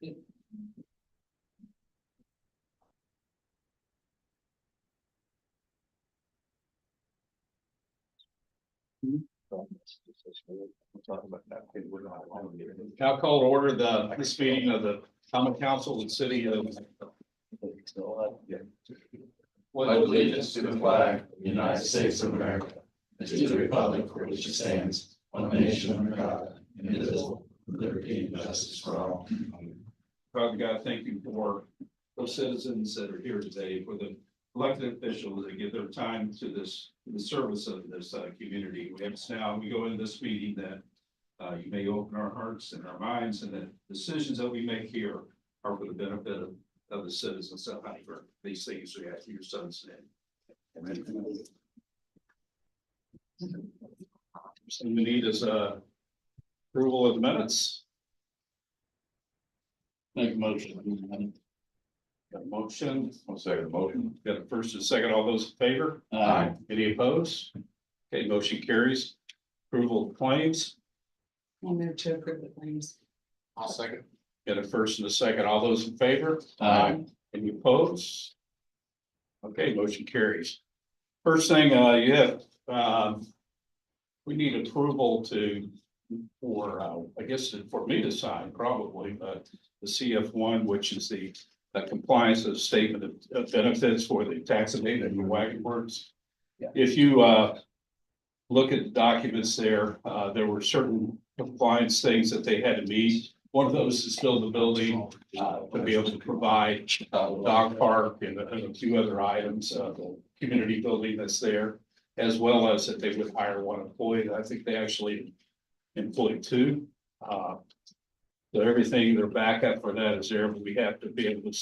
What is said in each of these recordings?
I'll call to order this meeting of the common council of the city of. Pledge allegiance to the flag of the United States of America, and to the republic for which it stands, one nation under God, indivisible, with liberty and justice for all. Father God, thank you for those citizens that are here today, for the elected officials that give their time to this, the service of this community. We ask now, we go into this meeting that you may open our hearts and our minds, and that decisions that we make here are for the benefit of the citizens of Huntingburg. These things we ask in your son's name. Amen. So we need is approval of the minutes. Make a motion. Got a motion. I'll second the motion. Got a first and second. All those in favor? Aye. Any opposed? Okay, motion carries. Approval of claims. I'll move to approve the claims. I'll second. Got a first and a second. All those in favor? Aye. Any opposed? Okay, motion carries. First thing, you have, we need approval for I guess for me to sign probably, but the CF1, which is the compliance of statement of benefits for the tax abatement and wagon works. Yeah. If you look at the documents there, there were certain compliance things that they had to meet. One of those is build the building to be able to provide dog park and a few other items, the community building that's there, as well as that they would hire one employee. I think they actually employed two. So everything, their backup for that is there, but we have to be able to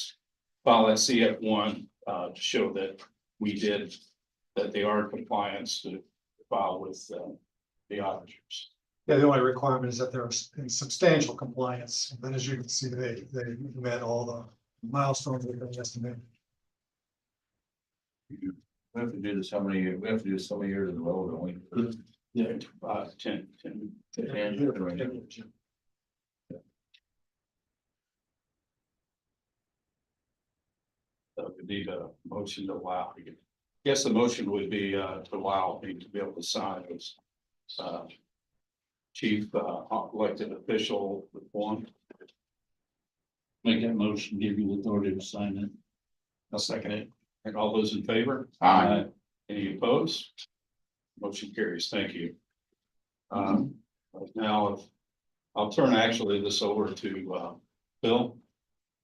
file that CF1 to show that that they are in compliance to file with the auditors. Yeah, the only requirement is that they're in substantial compliance, but as you can see, they met all the milestones that they estimated. We have to do this how many, we have to do this so many years in a row, don't we? Yeah, 10. So we need a motion to allow. I guess the motion would be to allow me to be able to sign as chief elected official form. Make that motion, give you the authority to sign it. I'll second it. And all those in favor? Aye. Any opposed? Motion carries. Thank you. Now, I'll turn actually this over to Bill.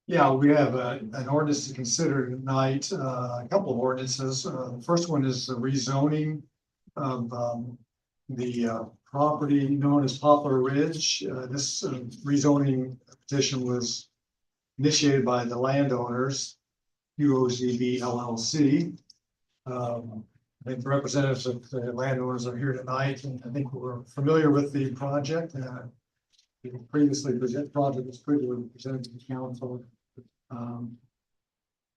Yeah, we have an ordinance to consider tonight, a couple of ordinances. The first one is the rezoning of the property known as Poplar Ridge. This rezoning petition was initiated by the landowners, UOZB LLC. I think the representatives of the landowners are here tonight, and I think we're familiar with the project. The previously presented project was previously presented to the council.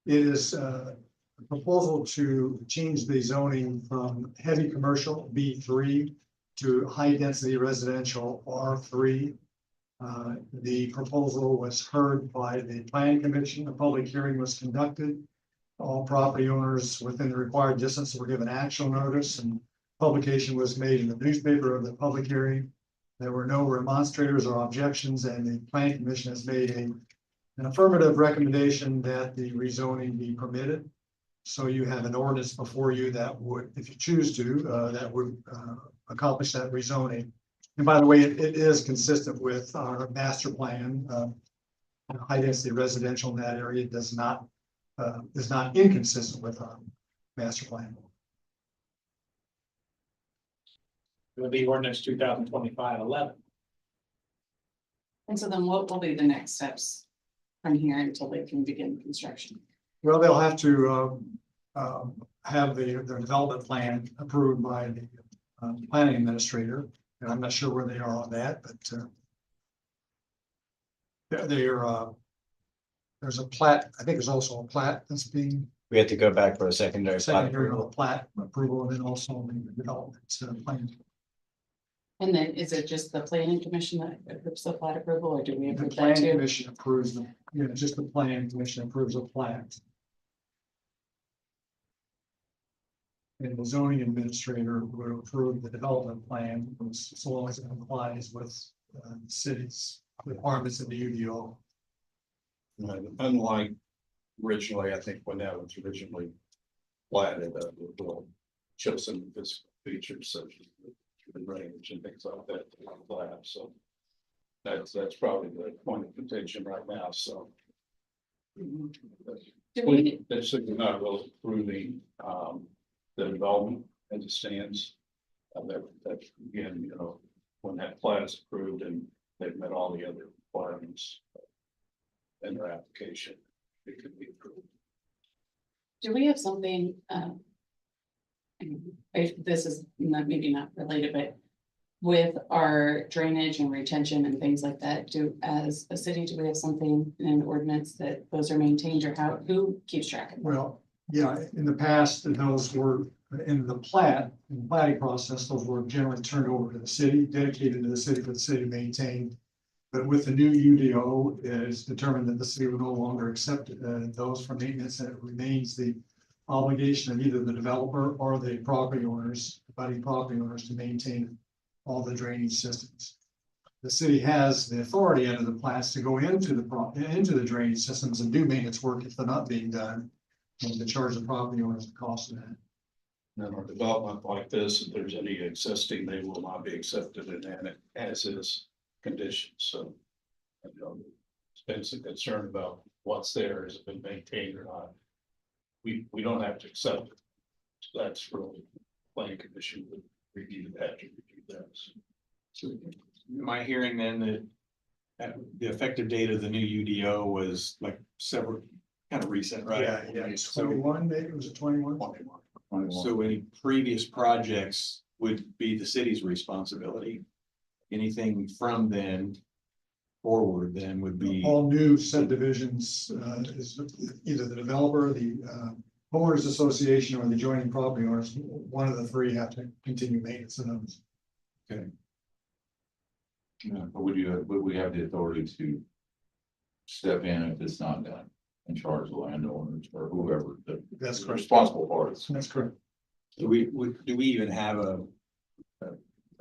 It is a proposal to change the zoning from heavy commercial B3 to high density residential R3. The proposal was heard by the planning commission. A public hearing was conducted. All property owners within the required distance were given actual notice, and publication was made in the newspaper of the public hearing. There were no remonstrators or objections, and the planning commission has made an affirmative recommendation that the rezoning be permitted. So you have an ordinance before you that would, if you choose to, that would accomplish that rezoning. And by the way, it is consistent with our master plan. High density residential in that area is not inconsistent with our master plan. It would be ordinance 2025-11. And so then what will be the next steps from here until they can begin construction? Well, they'll have to have their development plan approved by the planning administrator. And I'm not sure where they are on that, but there's a plat. I think there's also a plat that's being We have to go back for a secondary plat secondary approval. plat approval, and then also the development plan. And then is it just the planning commission that approves the plat approval, or do we The approve that planning too? commission approves them, just the planning commission approves a plat. And the zoning administrator will approve the development plan, so long as it complies with the city's requirements of the UDO. Unlike originally, I think when that was originally platted, it will show some physical features such as the range and things like that. So that's probably the point of contention right now, so. Do we, That's certainly not really approving, the development as it stands. That again, you know, when that plat is approved and they've met all the other requirements in their application, it could be approved. do we have something, this is not, maybe not related, but with our drainage and retention and things like that, as a city, do we have something in an ordinance that those are maintained, or who keeps track of them? Well, yeah, in the past, those were in the planning process, those were generally turned over to the city, dedicated to the city for the city to maintain. But with the new UDO, it is determined that the city will no longer accept those for maintenance, and it remains the obligation of either the developer or the property owners, abutting property owners, to maintain all the drainage systems. The city has the authority under the plans to go into the drainage systems and do maintenance work if they're not being done, and to charge the property owners the cost of that. And our development like this, if there's any existing, they will not be accepted in that as is conditions, so. You know, it's been some concern about what's there, has it been maintained or not. We don't have to accept it. So that's really, planning commission would review that, to review that. So am I hearing then that the effective date of the new UDO was like several, kind of recent, right? Yeah, it's So, 21, maybe, was it 21? so any previous projects would be the city's responsibility. Anything from then forward then would be, All new subdivisions, is either the developer, the homeowners association, or the adjoining property owners. One of the three have to continue maintenance of those. But would we have the authority to step in if it's not done and charge the landowners or whoever the That's correct. responsible parties? That's correct. do we even have a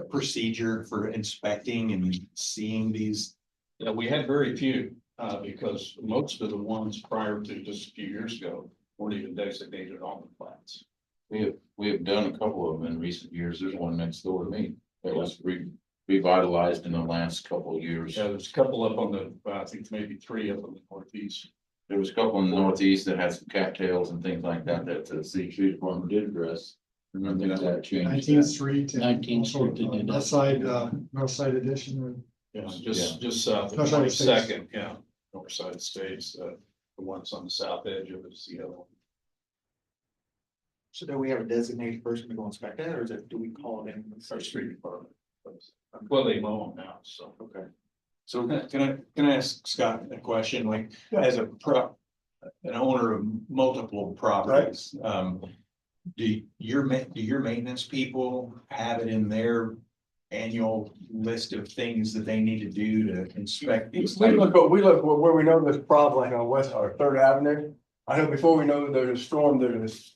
procedure for inspecting and seeing these? Yeah, we had very few, because most of the ones prior to just a few years ago weren't even designated on the plats. We have done a couple of them in recent years. There's one next door to me that was revitalized in the last couple of years. Yeah, there's a couple up on the, I think maybe 3 up in the northeast. There was a couple in the northeast that had some cattails and things like that that the city street department did address. And I think that changed. 19th Street. and 19th also, Street, they did that. North side addition. Yeah, just south of North side of States. 22nd, yeah, north side of States, the ones on the south edge of it is the other one. So do we have a designated person to go inspect that, or is it, do we call it in? Our street department. Well, they mow them now, so. Okay. So can I ask Scott a question, like, as an owner of multiple properties, do your maintenance people have it in their annual list of things that they need to do to inspect these? We look where we know there's a problem, like on West or Third Avenue. I know before we know that there's a storm, there's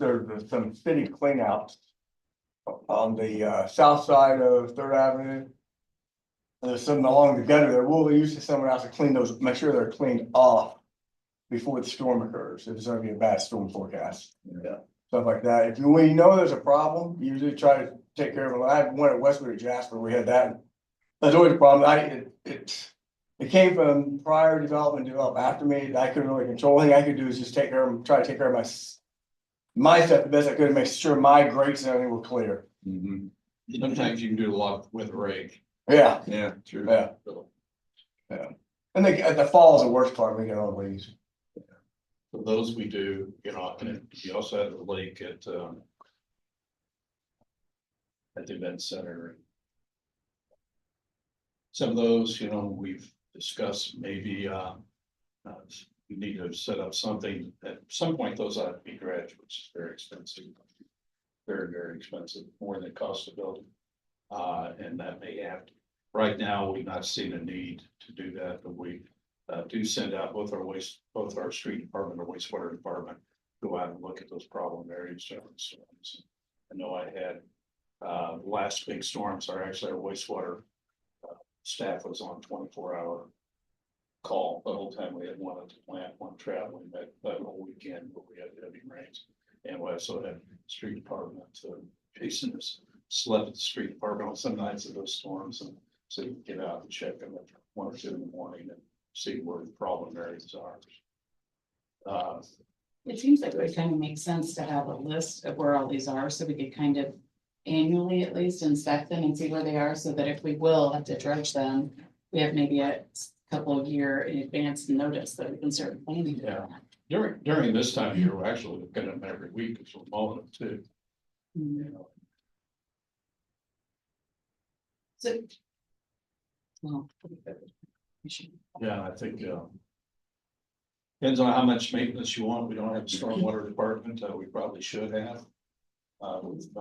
some city cleanouts on the south side of Third Avenue. There's something along the gutter there. We'll use someone else to clean those, make sure they're cleaned off before the storm occurs. If it's gonna be a bad storm forecast. Yeah. Stuff like that. If we know there's a problem, usually try to take care of it. I had one at Westwood or Jasper, we had that. That's always a problem. It came from prior development developed after me. I couldn't really control. The thing I could do is just try to take care of my stuff the best I could and make sure my grates and everything were clear. Mhm. Sometimes you can do a lot with a rake. Yeah, Yeah, true. yeah. So And the fall is the worst part. We get all the leaves. for those we do, you know, and then we also have the lake at the event center. Some of those, you know, we've discussed maybe, we need to set up something, at some point those ought to be dredged, which is very expensive. Very, very expensive, more than the cost of building. And that may have, right now, we've not seen a need to do that, but we do send out both our street department or wastewater department, go out and look at those problem areas. I know I had, last big storms are actually our wastewater staff was on 24-hour call the whole time. We had one at the plant, one traveling that whole weekend, but we had heavy rains. And we also had street department, Jason has slept at the street department on some nights of those storms, and so you can get out and check them at 1 or 2 in the morning and see where the problem areas are. It seems like it would kind of make sense to have a list of where all these are, so we could kind of annually at least inspect them and see where they are, so that if we will have to dredge them, we have maybe a couple of year in advance notice that we can start planning. for Yeah. that. During this time of year, we're actually looking at them every week, because we're mowing them too. Mm. You know. So. Well. we should- Yeah, I think, depends on how much maintenance you want. We don't have a stormwater department, we probably should have. With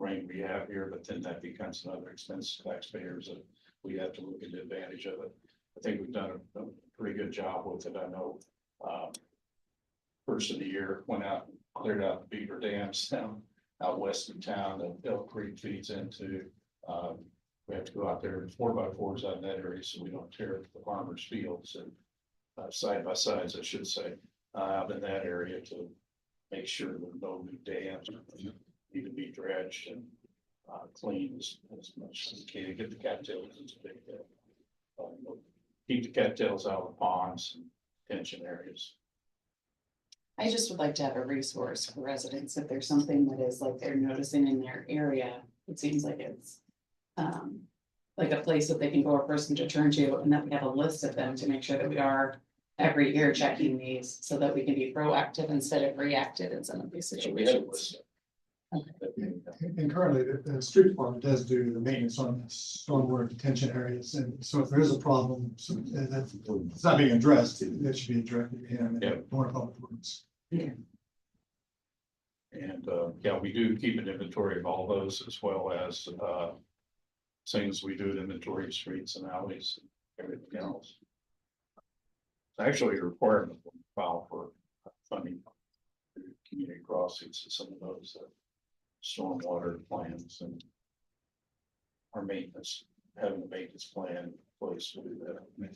rain we have here, but then that becomes another expense to taxpayers that we have to look at the advantage of it. I think we've done a pretty good job with it. I know, first of the year, went out and cleared out the beaver dams down out west of town that Elk Creek feeds into. We have to go out there in 4x4s out in that area, so we don't tear the farmers' fields and side by sides, I should say, out in that area to make sure that no new dams need to be dredged and cleaned as much as we can. Get the cattails into big, keep the cattails out of the ponds and tension areas. I just would like to have a resource for residents, if there's something that is like they're noticing in their area, it seems like it's. Like a place that they can go, a person to turn to, and that we have a list of them to make sure that we are every year checking these, so that we can be proactive instead of reactive in some of these So we have a situations. list. And currently, the street department does do the maintenance on stormwater detention areas, and so if there is a problem, so that it's not being addressed, that should be directed to him. Yeah. And Board of Public Works. And, yeah, we do keep an inventory of all those, as well as, things we do, inventory of streets and alleys and everything else. It's actually a requirement when we file for funding for community crossings and some of those stormwater plans and our maintenance, having a maintenance plan in place to do that.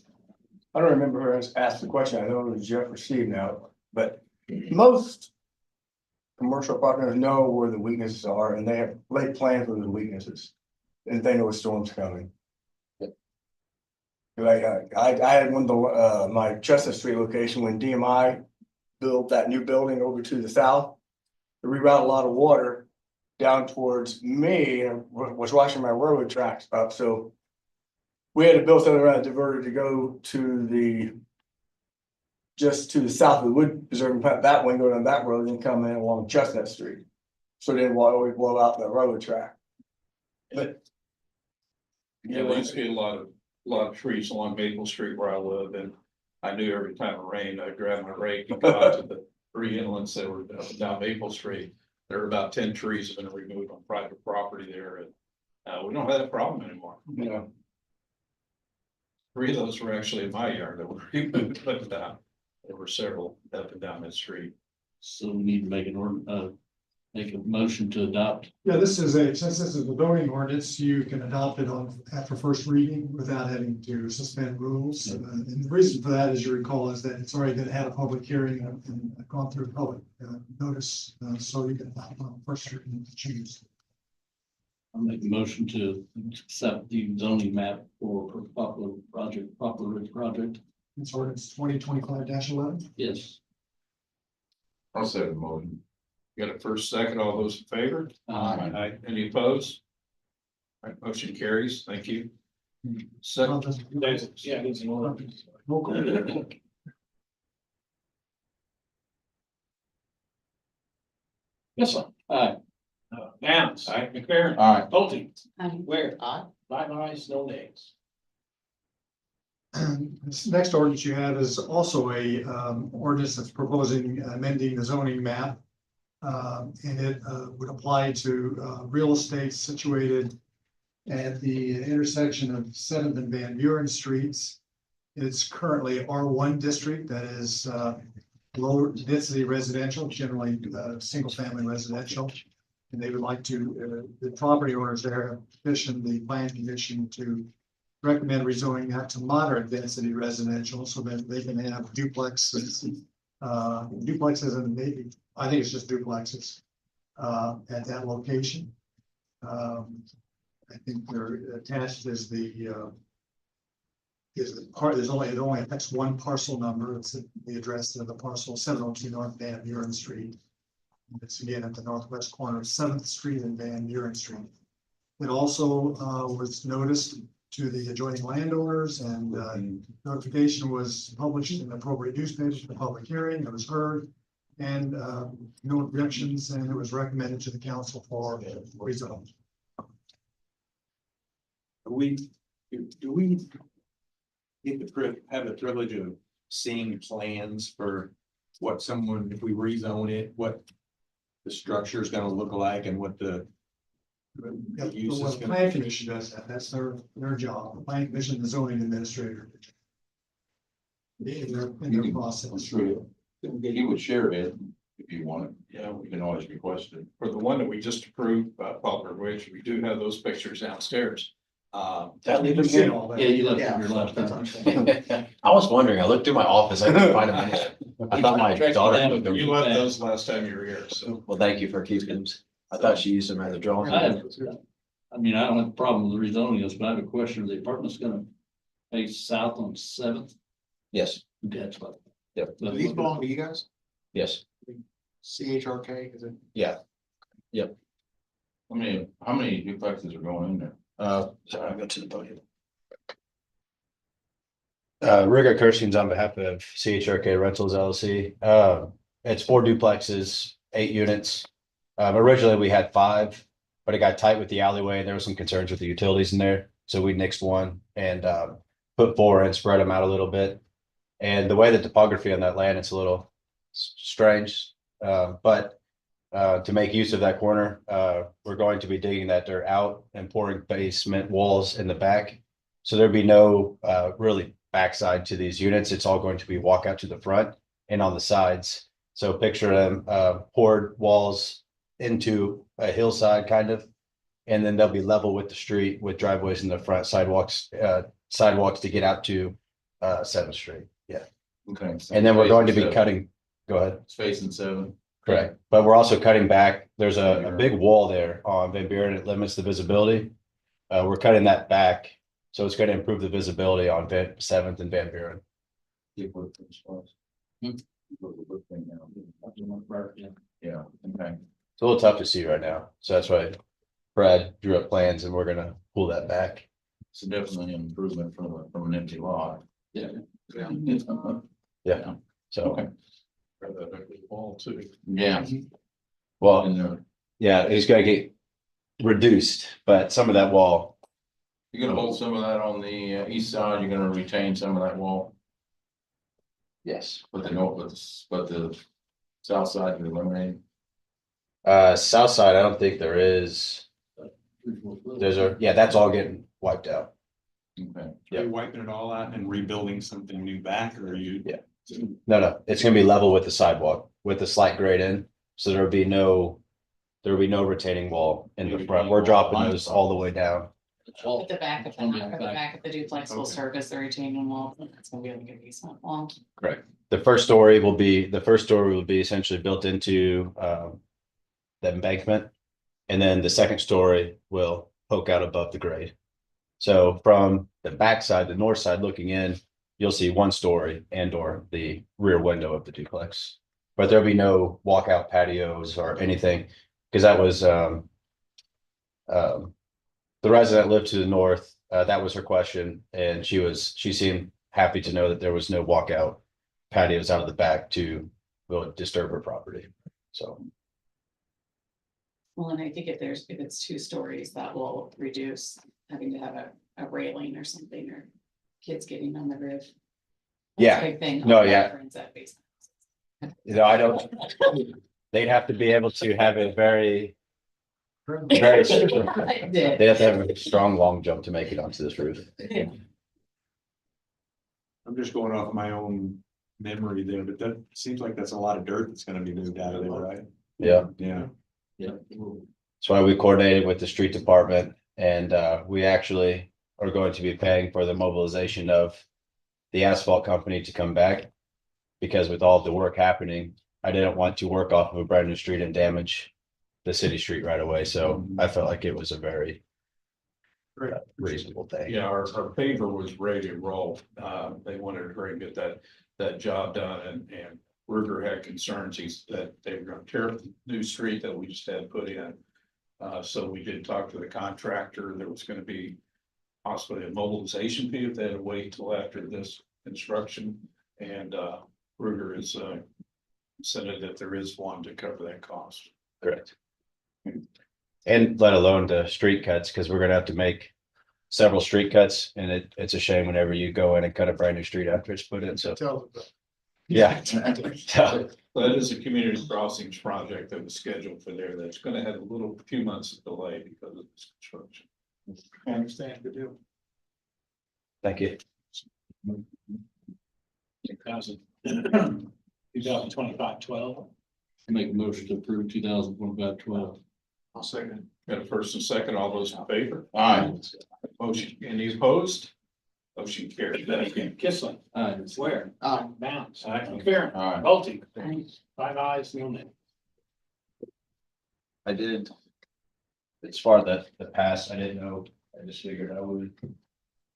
I don't remember who asked the question. I know it was Jeff or Steve now, but most commercial partners know where the weaknesses are, and they have laid plans for the weaknesses. And they know a storm's coming. Like, I had one of the, my Chestnut Street location when DMI built that new building over to the south. To reroute a lot of water down towards me, and was watching my railroad tracks up, so. We had to build something around a diverter to go to the. Just to the south of the wood preserve, and cut that one, go down that road and come in along Chestnut Street. So it didn't always blow out the railroad track. But. Yeah, we used to get a lot of trees along Maple Street where I live, and I knew every time it rained, I'd grab my rake and go out to the 3 inlets that were up and down Maple Street. There were about 10 trees that have been removed on private property there, and we don't have that problem anymore. You know, 3 of those were actually in my yard that were removed, but there were several up and down that street. So we need to make make a motion to adopt. Yeah, since this is a zoning ordinance, you can adopt it after first reading without having to suspend rules. And the reason for that, as you recall, is that it's already had a public hearing and gone through public notice, so you can adopt on first reading to choose. I'll make a motion to accept the zoning map for Poplar Ridge project. It's ordinance 2025-11. Yes. I'll say the motion. Got a first, second, all those in favor? Aye. Any opposed? All right, motion carries. Thank you. Second, Yeah. Roll call. Yes, sir. Aye. Downs. Aye. McFerrin. Aye. Bolte. Where? Aye. 5 ayes, no nays. This next ordinance you have is also a ordinance that's proposing amending the zoning map. And it would apply to real estate situated at the intersection of Seventh and Van Buren Streets. It's currently R1 district, that is lower density residential, generally single family residential. And they would like to, the property owners there have petitioned the plan commission to recommend rezoning that to moderate density residential so that they can have duplexes. Duplexes and maybe, I think it's just duplexes at that location. I think they're attached as part, it only affects one parcel number. It's the address of the parcel 702 North Van Buren Street. It's again at the northwest corner of 7th Street and Van Buren Street. It also was noticed to the adjoining landowners, and notification was published in the appropriate newspapers for public hearing. It was heard, and no objections, and it was recommended to the council for rezone. Do we get have the privilege of seeing plans for what someone, if we rezone it, what the structure is gonna look like and what the use Well, is the gonna plan be? commission does that. That's their job. The plan commission, the zoning administrator. In their process. True. He would share it if you want. Yeah, We can always request it. for the one that we just approved, Butler Ridge, we do have those pictures downstairs. You've seen all that. Yeah, you left them here last time. I was wondering, I looked through my office, I couldn't find them. I thought my daughter took them. You left those last time you were here, so. Well, thank you for keeping them. I thought she used them as a drawing. I don't have a problem with rezoning this, but I have a question. The apartment's gonna face south on 7th. Yes, That's what. Yep. But- Do these belong to you guys? yes, CHRK, is it? yeah. How many duplexes are going in there? Sorry, I'll go to the podium. Riga Kirstein's on behalf of CHRK Rentals LLC. It's 4 duplexes, 8 units. Originally we had 5, but it got tight with the alleyway and there was some concerns with the utilities in there. So we nixed 1 and put 4 and spread them out a little bit. And the way the topography on that land, it's a little strange. But to make use of that corner, we're going to be digging that dirt out and pouring basement walls in the back. So there'd be no really backside to these units. It's all going to be walkout to the front and on the sides. So picture them poured walls into a hillside kind of, and then they'll be level with the street with driveways in the front, sidewalks to get out to 7th Street. Yeah. Okay. And then we're going to be cutting, go ahead. It's facing 7. Correct, but we're also cutting back. There's a big wall there on Van Buren. It limits the visibility. We're cutting that back, so it's going to improve the visibility on 7th and Van Buren. Yeah, okay. It's a little tough to see right now, so that's why Brad drew up plans and we're gonna pull that back. It's definitely an improvement from an empty lot. Yeah. Yeah, so, Okay. Wall too. Yeah. well, And they're- yeah, it's gonna get reduced, but some of that wall, you're gonna hold some of that on the east side, you're gonna retain some of that wall, yes. but the south side you're eliminating. South side, I don't think there is. Yeah, that's all getting wiped out. Okay. Are you wiping it all out and rebuilding something new back, or are you? Yeah. No, it's gonna be level with the sidewalk with a slight grade in, so there'll be no retaining wall in the front. We're dropping those all the way down. At the back of the duplex will serve as the retaining wall. It's gonna be like a basement wall. Correct. The first story will be essentially built into the embankment. And then the second story will poke out above the grade. So from the backside, the north side looking in, you'll see 1 story and or the rear window of the duplex. But there'll be no walkout patios or anything, because that was the resident lived to the north. That was her question, and she seemed happy to know that there was no walkout patios out of the back to disturb her property. So, Well, and I think if it's 2 stories, that will reduce having to have a railing or something, or kids getting on the roof. That's a Yeah. big thing. No, yeah. Friends at basement. I don't, they'd have to be able to have a very Very simple. I did. They have to have a strong long jump to make it onto this roof. I'm just going off my own memory there, but that seems like that's a lot of dirt that's gonna be moved out of there, right? Yeah. Yeah. Yeah. That's why we coordinated with the street department and we actually are going to be paying for the mobilization of the asphalt company to come back. Because with all of the work happening, I didn't want to work off of a brand new street and damage the city street right away. So I felt like it was a very reasonable thing. Yeah, our paver was ready to roll. They wanted to hurry and get that job done and Ruger had concerns. That they were gonna tear up the new street that we just had put in. So we did talk to the contractor. There was gonna be possibly a mobilization fee if they had to wait till after this construction. And Ruger is said that there is one to cover that cost. Correct. And let alone the street cuts, because we're gonna have to make several street cuts and it's a shame whenever you go in and cut a brand new street after it's put in. So, yeah. So, That is a community crossings project that was scheduled for there. That's gonna have a few months of delay because of this construction. I understand, good deal. thank you. 2025-12. Make a motion to approve 2025-12. I'll second. Got a first and second, all those in favor? Aye. Motion, any opposed? Motion carried. Thank you. Kissling, Aye. Swear, Bounce, Aye. McFerrin, Aye. Bolte, Right. 5 ayes, no nay. I did. As far as the past, I didn't know, I just figured I would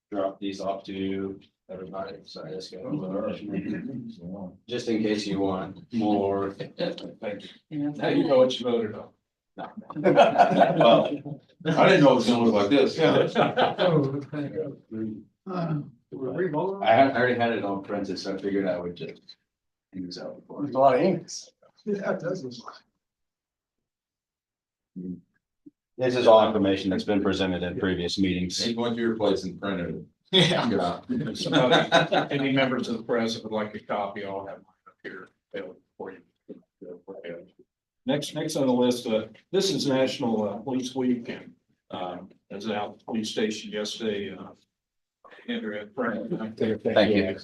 drop these off to everybody, sorry, let's go. Just in case you want more. Thank you. Yeah. Now you know what you voted on. Well, I didn't know it was gonna look like this. I already had it all printed, so I figured I would just use out before. There's a lot of ink. Yeah, it does. This is all information that's been presented in previous meetings. Ain't going to your place and printed it. Yeah. Get out. If somebody, any members of the press that would like a copy, I'll have mine up here available for you. Next on the list, this is National Police Week and I was out at the police station yesterday. Andrea, Frank, Thank you.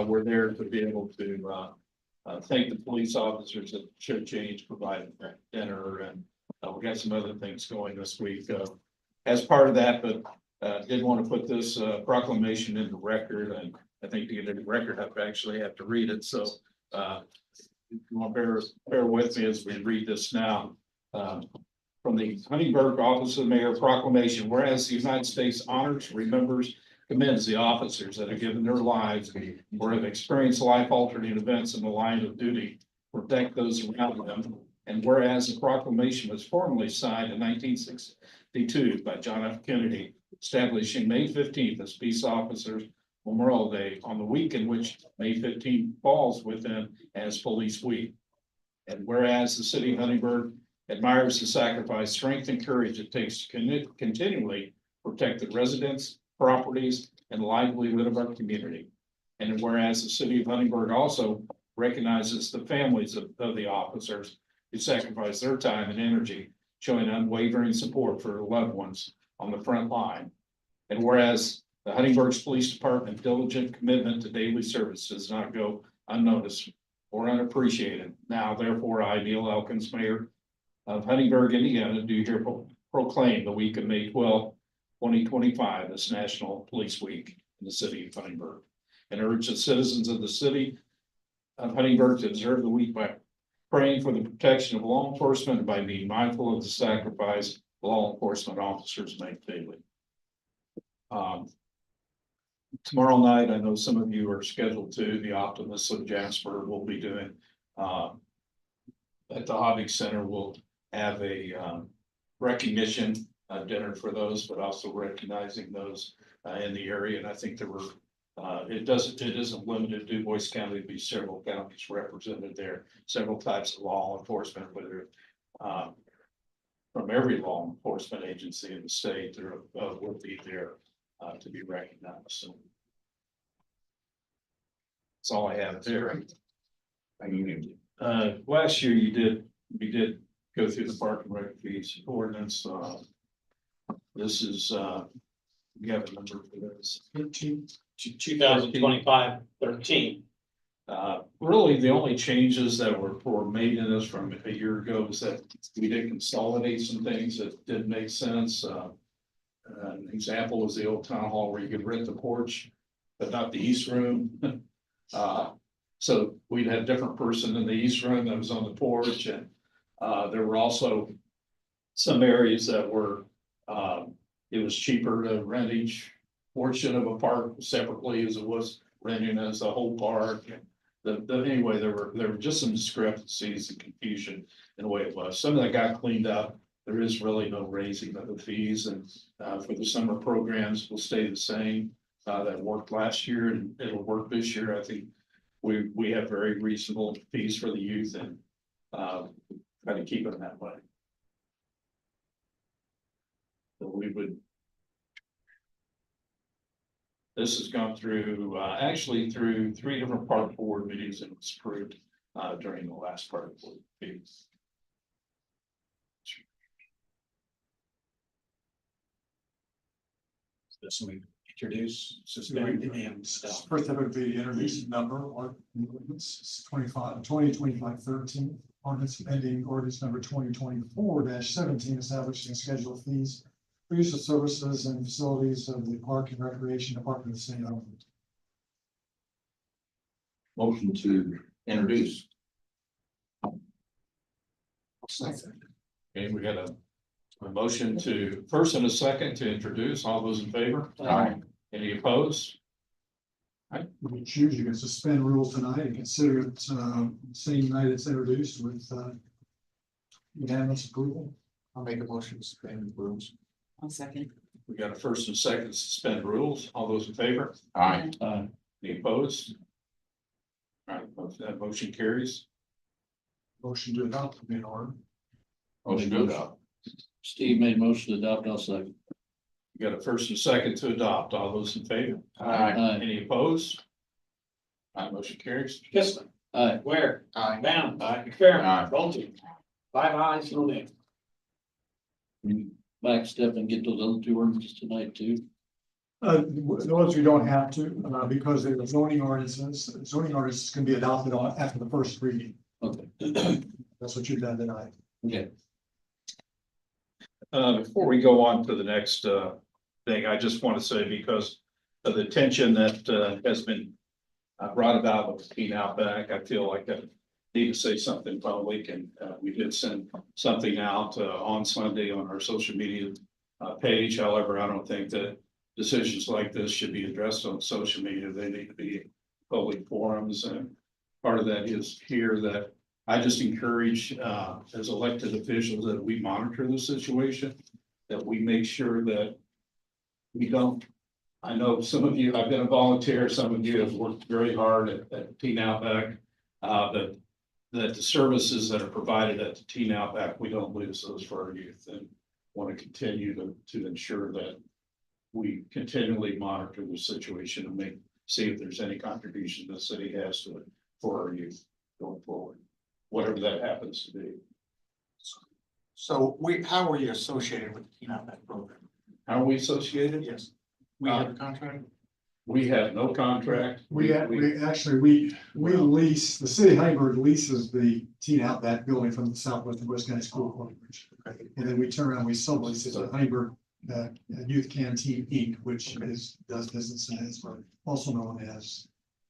we're there to be able to thank the police officers that should change, provide dinner, and we got some other things going this week as part of that, but did want to put this proclamation into record, and I think to get it in record, I actually have to read it, so if you want to bear with me as we read this now. From the Huntingburg Office of the Mayor proclamation, whereas the United States honors, remembers, commends the officers that have given their lives or have experienced life-altering events in the line of duty, protect those around them. And whereas the proclamation was formally signed in 1962 by John F. Kennedy, establishing May 15th as Peace Officers Memorial Day on the week in which May 15th falls within as Police Week. And whereas the city of Huntingburg admires the sacrifice, strength, and courage it takes to continually protect the residents, properties, and livelihood of our community. And whereas the city of Huntingburg also recognizes the families of the officers who sacrifice their time and energy, showing unwavering support for their loved ones on the front line. And whereas the Huntingburg Police Department's diligent commitment to daily service does not go unnoticed or unappreciated. Now, therefore, I, Neil Elkins, Mayor of Huntingburg, Indiana, do here proclaim the week of May 12, 2025 as National Police Week in the city of Huntingburg, and urge the citizens of the city of Huntingburg to observe the week by praying for the protection of law enforcement and by being mindful of the sacrifice law enforcement officers make daily. Tomorrow night, I know some of you are scheduled to, the Optimists of Jasper will be doing at the Hobby Center, we'll have a recognition dinner for those, but also recognizing those in the area. And I think there were, it isn't limited to Du Bois County, to be several counties represented there, several types of law enforcement, whether from every law enforcement agency in the state, there will be there to be recognized. So that's all I have there. Last year we did go through the park and rec fees ordinance. This is, we have a number for this. 2025-13. Really, the only changes that were made in this from a year ago is that we did consolidate some things that didn't make sense. An example was the old town hall where you could rent the porch, but not the east room. So we'd had a different person in the east room that was on the porch, and there were also some areas that were, it was cheaper to rent each portion of a park separately as it was renting as a whole park. Anyway, there were just some discrepancies and confusion in the way it was. Some of that got cleaned up. There is really no raising of the fees, and for the summer programs will stay the same. That worked last year and it'll work this year. I think we have very reasonable fees for the youth, and try to keep it that way. So we would. This has gone through, actually through 3 different park board meetings and was approved during the last park board meeting. This we introduce, suspend and stop. First, I would be introduced number or ordinance 2025-13, ordinance amending ordinance number 2024-17, establishing a schedule of fees for use of services and facilities of the Park and Recreation Department of the City of Oakland. Motion to introduce. Okay, we got a motion to, first and a second to introduce. All those in favor? Aye. Any opposed? You can choose, you can suspend rules tonight and consider it same night it's introduced with unanimous approval. I'll make a motion to suspend rules. I'll second. We got a first and second to suspend rules. All those in favor? Aye. Any opposed? All right, that motion carries. Motion to adopt will be in order. Motion to adopt. Steve made motion to adopt, I'll second. We got a first and second to adopt. All those in favor? Aye. Any opposed? All right, motion carries. Kissling. Aye. Ware. Aye. Bound. Aye. McFerrin. Aye. Bolte. 5 ayes, no nays. Back step and get those other 2 ordinances tonight too. Those we don't have to, because they're zoning ordinances can be adopted on after the first reading. Okay. That's what you've done tonight. Okay. Before we go on to the next thing, I just want to say, because of the tension that has been brought about with Teen Outback, I feel like I need to say something public, and we did send something out on Sunday on our social media page. However, I don't think that decisions like this should be addressed on social media. They need to be public forums, and part of that is here that I just encourage, as elected officials, that we monitor the situation, that we make sure that we don't. I know some of you, I've been a volunteer, some of you have worked very hard at Teen Outback, that the services that are provided at the Teen Outback, we don't lose those for our youth, and want to continue to ensure that we continually monitor the situation and see if there's any contribution the city has to it for our youth going forward, whatever that happens to be. So how were you associated with the Teen Outback program? How are we associated? Yes. We have a contract? We have no contract. We lease, the city of Heidelberg leases the Teen Outback building from the Southwest and West County School Corporation. And then we turn around, we sublease it to Heidelberg Youth Canteen Inc., which does business as, also known as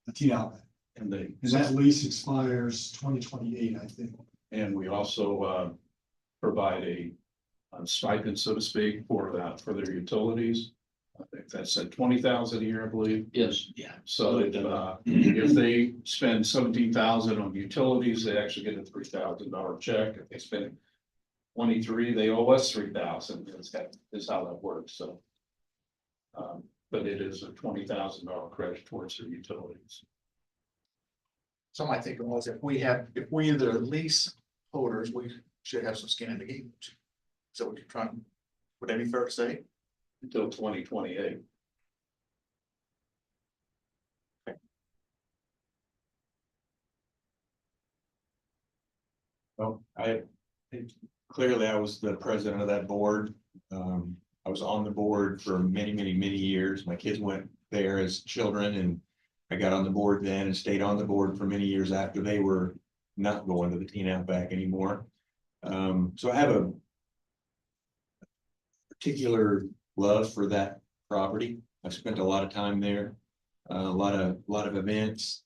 the Teen Outback. And And that lease expires 2028, I think. and we also provide a stipend, so to speak, for their utilities. I think that's at 20,000 a year, I believe. Yes. Yeah. So if they spend 17,000 on utilities, they actually get a $3,000 check. If they spend 23, they owe us 3,000. Is how that works. So, but it is a $20,000 credit towards their utilities. So my thinking was if we are the lease holders, we should have some skin in the game. So what you're trying, would that be fair to say? Until 2028. Well, I Clearly, I was the president of that board. I was on the board for many, many, many years. My kids went there as children and I got on the board then and stayed on the board for many years after they were not going to the Teen Outback anymore. So I have a particular love for that property. I spent a lot of time there, a lot of events,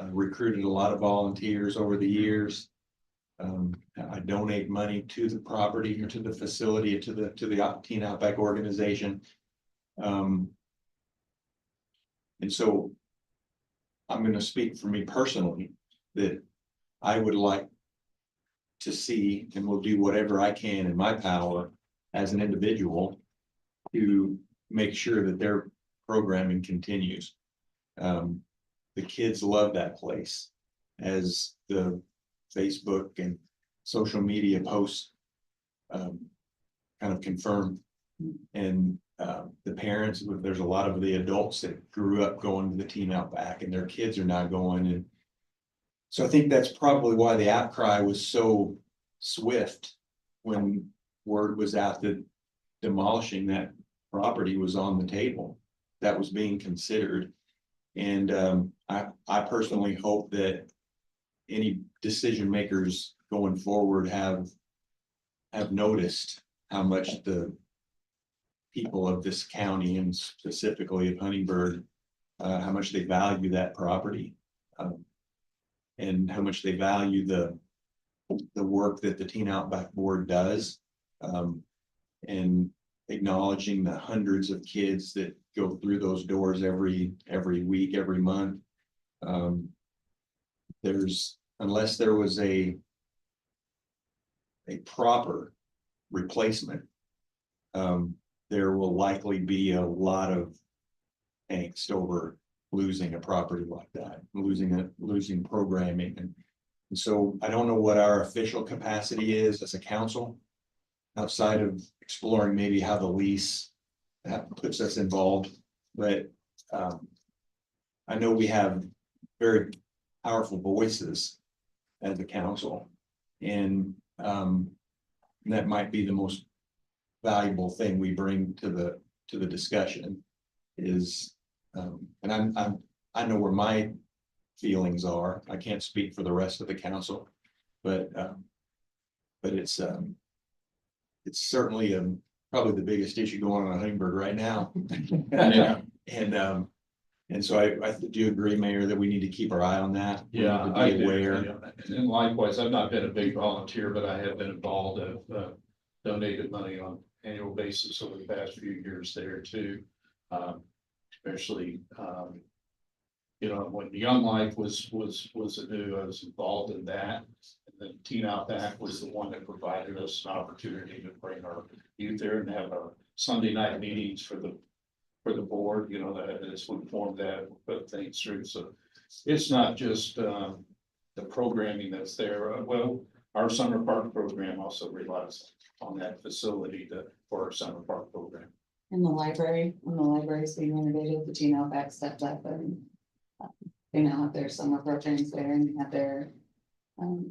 recruited a lot of volunteers over the years. I donate money to the property or to the facility, to the Teen Outback organization. And so I'm going to speak for me personally that I would like to see, and will do whatever I can in my power as an individual to make sure that their programming continues. The kids love that place, as the Facebook and social media posts kind of confirm. And the parents, there's a lot of the adults that grew up going to the Teen Outback and their kids are now going. And so I think that's probably why the outcry was so swift when word was out that demolishing that property was on the table, that was being considered. And I personally hope that any decision makers going forward have noticed how much the people of this county and specifically of Huntingburg, how much they value that property, and how much they value the work that the Teen Outback Board does, and acknowledging the hundreds of kids that go through those doors every week, every month. Unless there was a proper replacement, there will likely be a lot of angst over losing a property like that, losing programming. And so I don't know what our official capacity is as a council, outside of exploring maybe how the lease puts us involved. But I know we have very powerful voices as a council, and that might be the most valuable thing we bring to the discussion is, and I know where my feelings are. I can't speak for the rest of the council, but it's certainly probably the biggest issue going on in Huntingburg right now. Yeah. And so I do agree, Mayor, that we need to keep our eye on that. We Yeah, need to I be do. aware. And likewise, I've not been a big volunteer, but I have been involved. I've donated money on annual basis over the past few years there too. Especially, when Young Life was anew, I was involved in that. And then Teen Outback was the one that provided us an opportunity to bring our youth there and have our Sunday night meetings for the board, that as we formed that, we put things through. So it's not just the programming that's there. Well, our summer park program also relies on that facility for our summer park program. In the library, when the library's being renovated, the Teen Outback stepped up and they now have their summer programs there and have their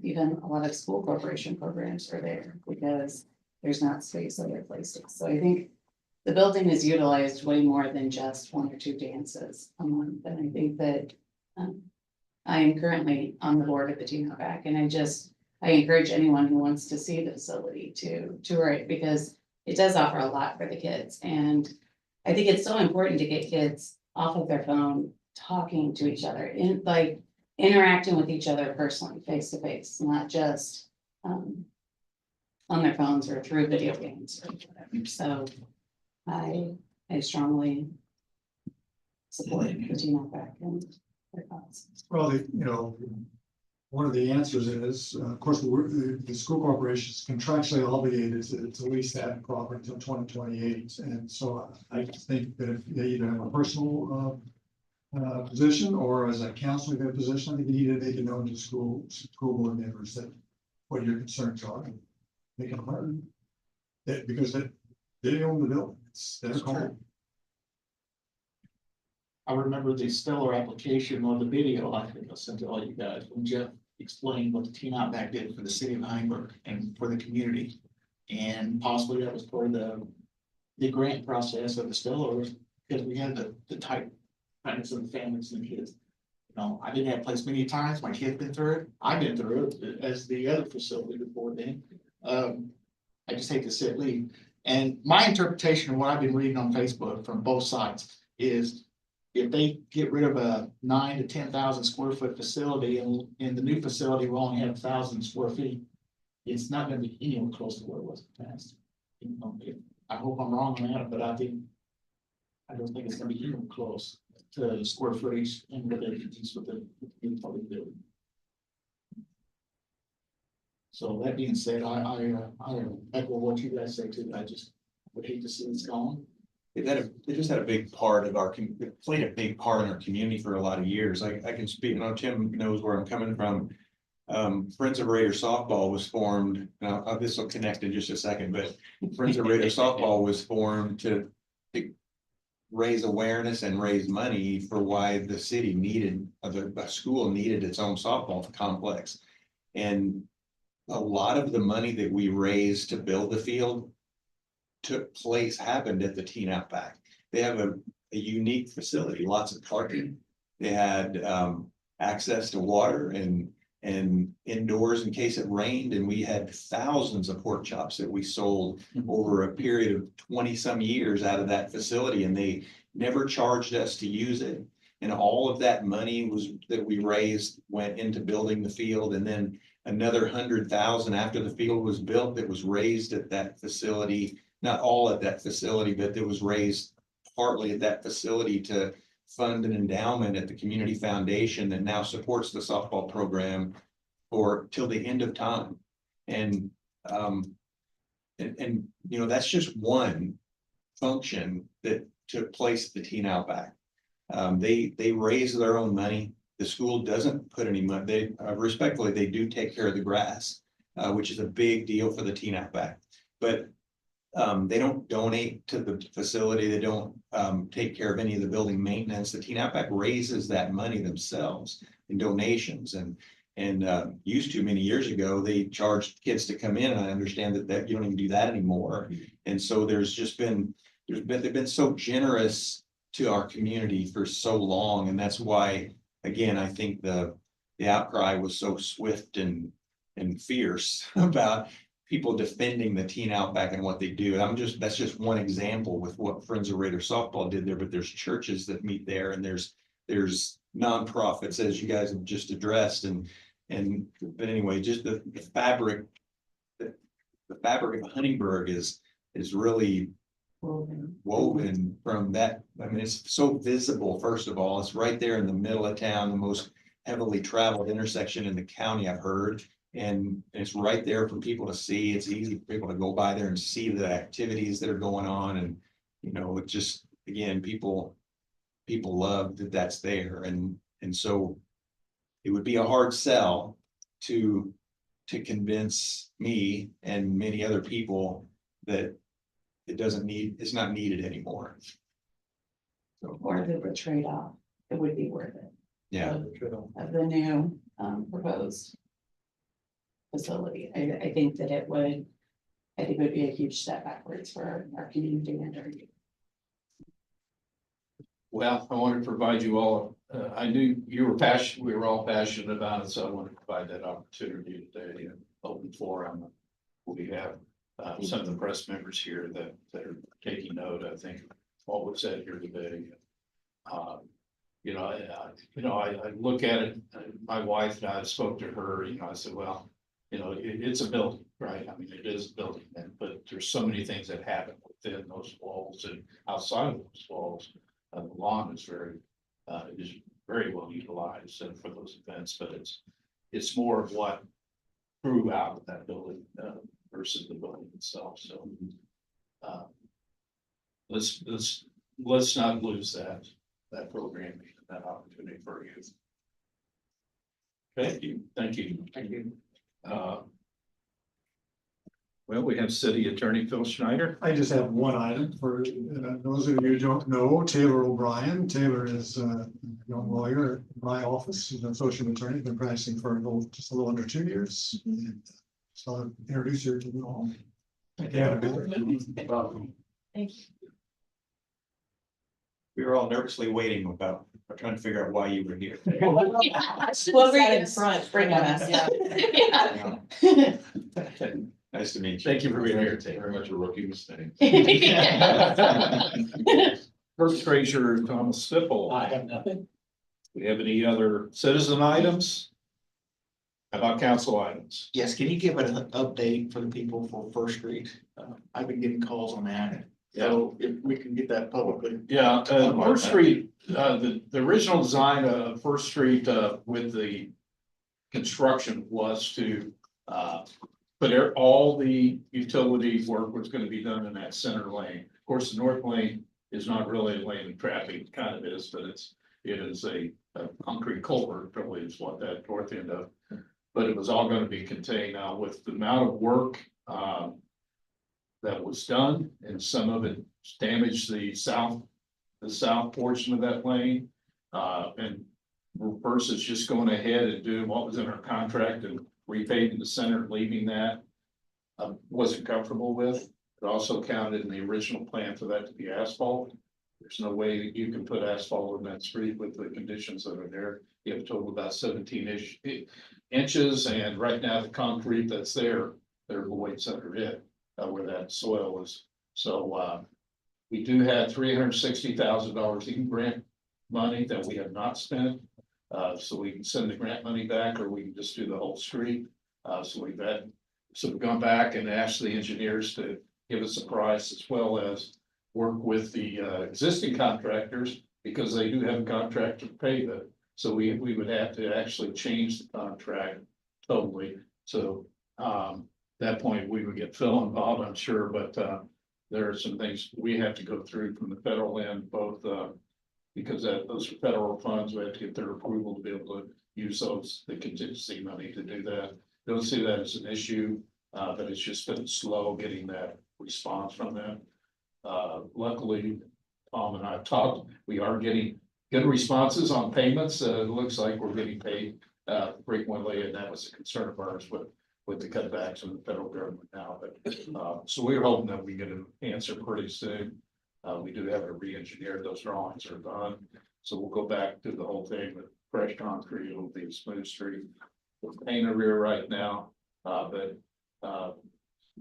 even a lot of school corporation programs are there because there's not space other places. So I think the building is utilized way more than just one or two dances a month. And I think that I am currently on the board of the Teen Outback, and I encourage anyone who wants to see the facility to tour it because it does offer a lot for the kids. And I think it's so important to get kids off of their phone, talking to each other, interacting with each other personally, face to face, not just on their phones or through video games or whatever. So I strongly support the Teen Outback and their thoughts. Well, one of the answers is, of course, the school corporation is contractually obligated to lease that property until 2028. And so I think that if they either have a personal position or as a counselor position, I think you need to make it known to school board members that what your concerns are. And they can learn that because they own the building. It's their call. I remember the stellar application on the video I think I sent to all you guys when Jeff explain what the Team Outback did for the city of Heinsberg and for the community. And possibly that was part of the grant process of the spillovers, because we had the tightness of the families and the kids. You know, I've been at that place many times, my kid's been through it, I've been through it as the other facility before then. I just hate to see it leave. And my interpretation of what I've been reading on Facebook from both sides is if they get rid of a 9,000 to 10,000 square foot facility and in the new facility will only have 1,000 square feet, it's not gonna be anywhere close to what it was in the past. You know, I hope I'm wrong on that, but I don't think it's gonna be even close to square footage and what they can use with the new public building. So that being said, I echo what you guys say too. I just would hate to see it's gone. They just had a big part of our, it played a big part in our community for a lot of years. I can speak, you know, Tim knows where I'm coming from. Friends of Raider softball was formed, now this will connect in just a second, but Friends of Raider softball was formed to raise awareness and raise money for why the city needed, the school needed its own softball complex. And a lot of the money that we raised to build the field happened at the Teen Outback. They have a unique facility, lots of parking. They had access to water and indoors in case it rained, and we had thousands of pork chops that we sold over a period of 20 some years out of that facility, and they never charged us to use it. And all of that money that we raised went into building the field, and then another 100,000 after the field was built that was raised at that facility, not all at that facility, but that was raised partly at that facility to fund an endowment at the community foundation that now supports the softball program for till the end of time. And you know, that's just one function that took place at the Teen Outback. They raise their own money. The school doesn't put any money. They respectfully, they do take care of the grass, which is a big deal for the Teen Outback. But they don't donate to the facility. They don't take care of any of the building maintenance. The Teen Outback raises that money themselves in donations, and used to many years ago, they charged kids to come in, and I understand that you don't even do that anymore. And so they've been so generous to our community for so long, and that's why, again, I think the outcry was so swift and fierce about people defending the Teen Outback and what they do. That's just one example with what Friends of Raider softball did there, but there's churches that meet there, and there's nonprofits, as you guys have just addressed, but anyway, just the fabric of Huntingburg is really woven from that. I mean, it's so visible. First of all, it's right there in the middle of town, the most heavily traveled intersection in the county, I've heard. And it's right there for people to see. It's easy for people to go by there and see the activities that are going on. And, you know, it just, again, people love that that's there. And so it would be a hard sell to convince me and many other people that it's not needed anymore. So, Or the trade-off, it would be worth it. yeah. Of the new proposed facility. I think that it would be a huge step backwards for our community and our youth. Well, I want to provide you all, I knew you were passionate, we were all passionate about it, so I want to provide that opportunity today and open forum. We have some of the press members here that are taking note, I think, what was said here today. You know, I look at it, my wife and I spoke to her, you know, I said, well, you know, it's a building, right? I mean, it is a building, but there's so many things that happen within those walls and outside of those walls. The lawn is very well utilized and for those events, but it's more of what grew out of that building versus the building itself. So let's not lose that programming, that opportunity for youth. Thank you. Thank you. Well, we have City Attorney Phil Schneider. I just have one item for those of you who don't know, Taylor O'Brien. Taylor is a young lawyer at my office. He's an associate attorney, been practicing for just a little under 2 years. So I'll introduce you to you all. Thank you. We were all nervously waiting about, trying to figure out why you were here. Well, we're in front, bring us. Yeah. Nice to meet you. Thank you for being here. Very much a rookie mistake. First Treasurer Thomas Stipple. I have nothing. We have any other citizen items? How about council items? Yes, can you give an update for the people for First Street? I've been getting calls on that. So if we can get that publicly. Yeah, First Street, the original design of First Street, with the construction was to, but all the utility work was gonna be done in that center lane. Of course, the north lane is not really a lane of traffic, it kind of is, but it is a concrete culvert, probably is what that north end of. But it was all gonna be contained now with the amount of work, that was done, and some of it damaged the south portion of that lane. And versus just going ahead and doing what was in our contract and repaving the center, leaving that. Wasn't comfortable with. It also counted in the original plan for that to be asphalt. There's no way that you can put asphalt in that street with the conditions that are there. You have a total of about 17 inches, and right now the concrete that's there, there are voids under it, where that soil was. So, we do have $360,000 in grant money that we have not spent. So we can send the grant money back, or we can just do the whole street. So we've gone back and asked the engineers to give us a price, as well as work with the existing contractors, because they do have a contract to pay that. So we would have to actually change the contract totally. So that point, we would get Phil involved, I'm sure, but there are some things we have to go through from the federal end, both because those are federal funds, we have to get their approval to be able to use those, the contingency money to do that. Don't see that as an issue, but it's just been slow getting that response from them. Luckily, Tom and I have talked, we are getting good responses on payments. It looks like we're getting paid frequently, and that was a concern of ours with the cutbacks in the federal government now. But so we're hoping that we get an answer pretty soon. We do have to re-engineer, those drawings are done, so we'll go back to the whole thing with fresh concrete. It'll be a smooth street. We're painting the rear right now, but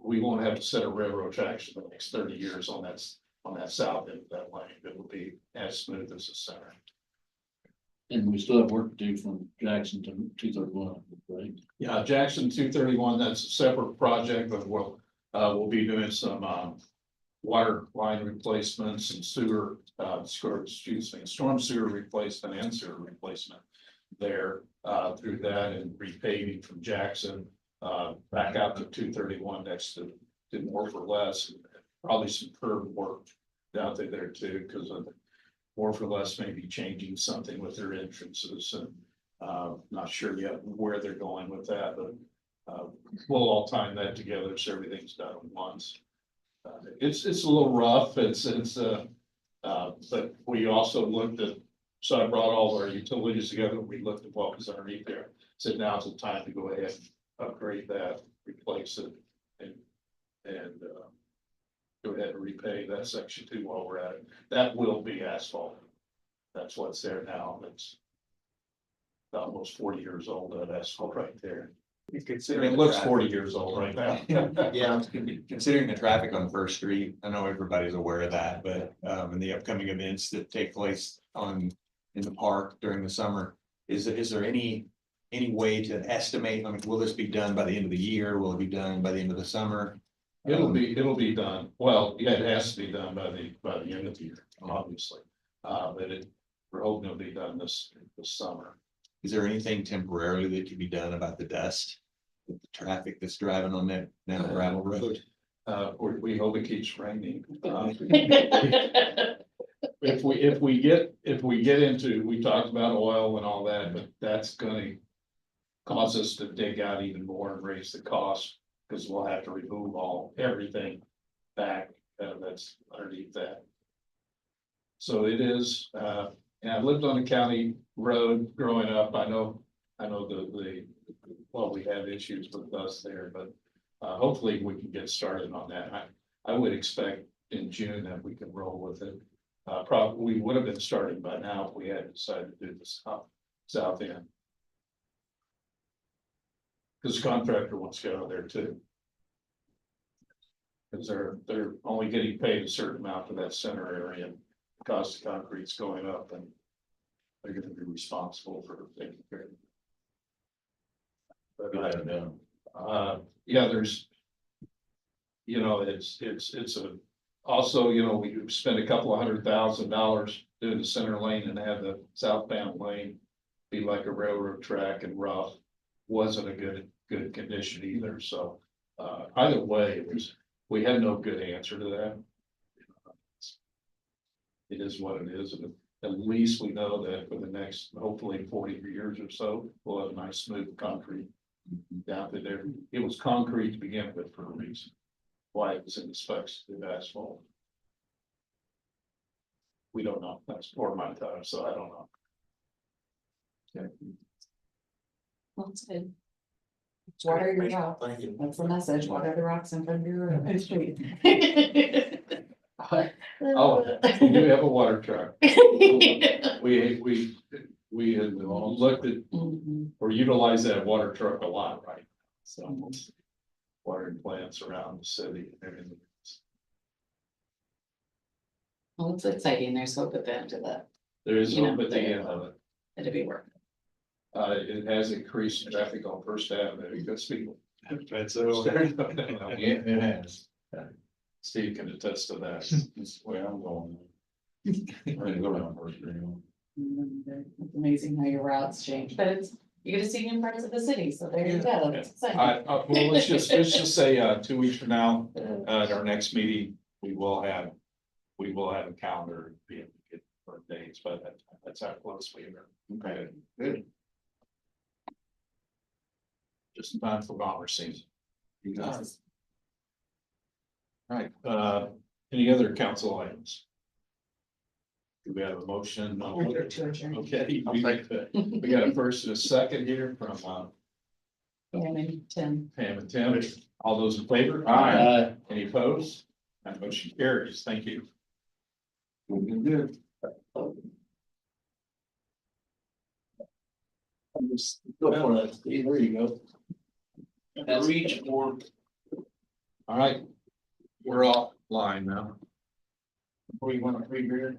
we won't have to set a railroad tracks for the next 30 years on that south end of that lane. It will be as smooth as the center. And we still have work to do from Jackson to 231, right? Yeah, Jackson 231, that's a separate project, but we'll be doing some water line replacements and storm sewer replacement and sewer replacement there through that, and repaving from Jackson back out to 231 next to More for Less. Probably some curb work down there too, because of More for Less may be changing something with their entrances, and not sure yet where they're going with that, but we'll all time that together so everything's done at once. It's a little rough. But we also looked at, so I brought all our utilities together. We looked at what was underneath there. Said now's the time to go ahead and upgrade that, replace it, and go ahead and repay that section 2 while we're at it. That will be asphalt. That's what's there now. It's almost 40 years old, that asphalt right there. It looks 40 years old right now. Yeah, considering the traffic on First Street, I know everybody's aware of that, but in the upcoming events that take place in the park during the summer, is there any way to estimate? I mean, will this be done by the end of the year? Will it be done by the end of the summer? It'll be done. Well, yeah, it has to be done by the end of the year, obviously. But we're hoping it'll be done this summer. Is there anything temporarily that can be done about the dust, with the traffic that's driving on that now gravel road? We hope it keeps raining. If we get into, we talked about oil and all that, but that's gonna cause us to dig out even more and raise the cost Because we'll have to remove everything back, that's underneath that. So it is, and I lived on a county road growing up, I know well, we have issues with us there, but hopefully we can get started on that. I would expect in June that we can roll with it. Probably, we would have been starting by now if we had decided to do this south end. Because the contractor wants to go there too. Because they're only getting paid a certain amount for that center area, and the cost of concrete's going up, and they're gonna be responsible for taking care of it. But I don't know. Yeah, there's. It's also, we spent a couple of $100,000 doing the center lane and have the southbound lane be like a railroad track and rough. Wasn't a good condition either, so, either way, we had no good answer to that. It is what it is, and at least we know that for the next, hopefully 40 years or so, we'll have nice smooth concrete down to there. It was concrete to begin with for a reason. Why it was in the specs to asphalt. We don't know, that's before my time, so I don't know. Okay. Well, that's good. Water your rock, Thank you. that's the message, water the rocks in front of your street. Oh, we do have a water truck. We had looked at Mhm. or utilize that water truck a lot, right? So watering plants around the city and everything. Well, it's exciting, there's hope at the end of that, There is You know, hope at the end of it. it'll be work. It has increased traffic on First Avenue because people. That's Yeah, it has. Steve can attest to that. That's the way I'm going. Ready to go down First Avenue. It's amazing how your routes change, but you get to see new parts of the city, so there you go, it's exciting. Well, let's just say, 2 weeks from now, at our next meeting, we will have a calendar and be able to get our dates, but that's how close we are. Okay, good. Just in time for bomber season. You got it. All right, any other council items? Do we have a motion? Order to adjourn. Okay, we got a first and a second here from, Yeah, maybe 10. Pam and Tim. All those in favor? Aye. Any opposed? That motion carries. Thank you. Good. Go for that, Steve. There you go. That's reach for. All right. We're offline now. Where you want to read here?